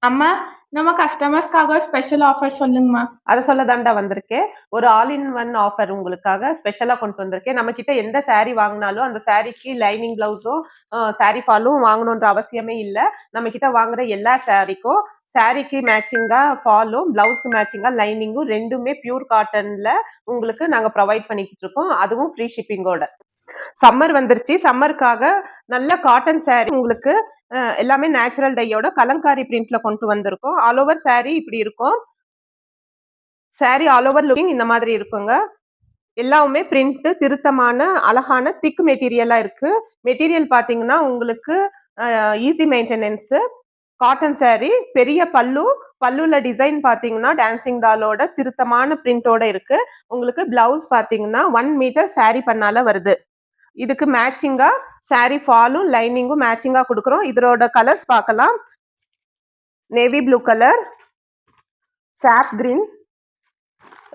அம்மா, நம்ம கஸ்டமர்ஸ்க்காக ஒரு ஸ்பெஷல் ஆஃபர் சொல்லுங்கம்மா. அத சொல்ல தான்டா வந்திருக்கேன். ஒரு ஆல் இன் ஒன் ஆஃபர் உங்களுக்காக ஸ்பெஷலா கொண்டு வந்திருக்கேன். நம்ம கிட்ட எந்த சாரி வாங்குனாலும் அந்த சாரிக்கு லைனிங் பிளவுஸும், சாரி ஃபாலும் வாங்கணுன்ற அவசியமே இல்ல. நம்ம கிட்ட வாங்குற எல்லா சாரிக்கும் சாரிக்கு மேட்சிங்கா ஃபாலும், பிளவுஸ்க்கு மேட்சிங்கா லைனிங்கும் 2மே பியூர் காட்டன்ல உங்களுக்கு நாங்க ப்ரொவைட் பண்ணிக்கிட்டு இருக்கோம். அதுவும் ஃப்ரீ ஷிப்பிங்கோட. சம்மர் வந்துருச்சு. சம்மருக்காக நல்ல காட்டன் சாரி உங்களுக்கு எல்லாமே நேச்சுரல் டையோட கலங்காரி பிரிண்ட்ல கொண்டு வந்திருக்கோம். ஆல் ஓவர் சாரி இப்படி இருக்கும். சாரி ஆல் ஓவர் லுக்கிங் இந்த மாதிரி இருக்குங்க. எல்லாமே பிரிண்ட் திருத்தமான அழகான திக் மெட்டீரியலா இருக்கு. மெட்டீரியல் பாத்தீங்கன்னா உங்களுக்கு ஈஸி மெயின்டெனன்ஸ். காட்டன் சாரி, பெரிய பல்லு. பல்லுல டிசைன் பாத்தீங்கன்னா டான்சிங் டாலோட திருத்தமான பிரிண்டோட இருக்கு. உங்களுக்கு பிளவுஸ் பாத்தீங்கன்னா 1 மீட்டர் சாரி பண்ணால வருது. இதுக்கு மேட்சிங்கா சாரி ஃபாலும் லைனிங்கும் மேட்சிங்கா கொடுக்குறோம். இதோட கலர்ஸ் பார்க்கலாம். நேவி ப்ளூ கலர், சாப் green,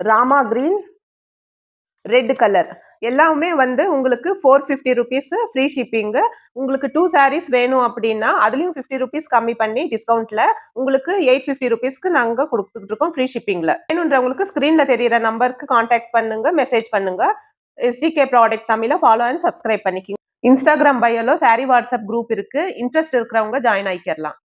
Rama green, red colour. எல்லாமே வந்து உங்களுக்கு 450 ருபீஸ் ஃப்ரீ ஷிப்பிங். உங்களுக்கு 2 சாரீஸ் வேணும் அப்படின்னா அதுலயும் 50 ருபீஸ் கம்மி பண்ணி டிஸ்கவுண்ட்ல உங்களுக்கு 850 ருபீஸ்க்கு நாங்க கொடுத்துட்டு இருக்கோம் ஃப்ரீ ஷிப்பிங்ல. வேணுன்றவங்களுக்கு ஸ்கிரீன்ல தெரியற நம்பருக்கு கான்டாக்ட் பண்ணுங்க, மெசேஜ் பண்ணுங்க. SGK ப்ராடக்ட் தமிழ ஃபாலோ அண்ட் சப்ஸ்கிரைப் பண்ணிக்கிங்க. இன்ஸ்டாகிராம் பயோல சாரி வாட்ஸ்அப் குரூப் இருக்கு. இன்ட்ரெஸ்ட் இருக்கிறவங்க ஜாயின் ஆயிக்கலாம்.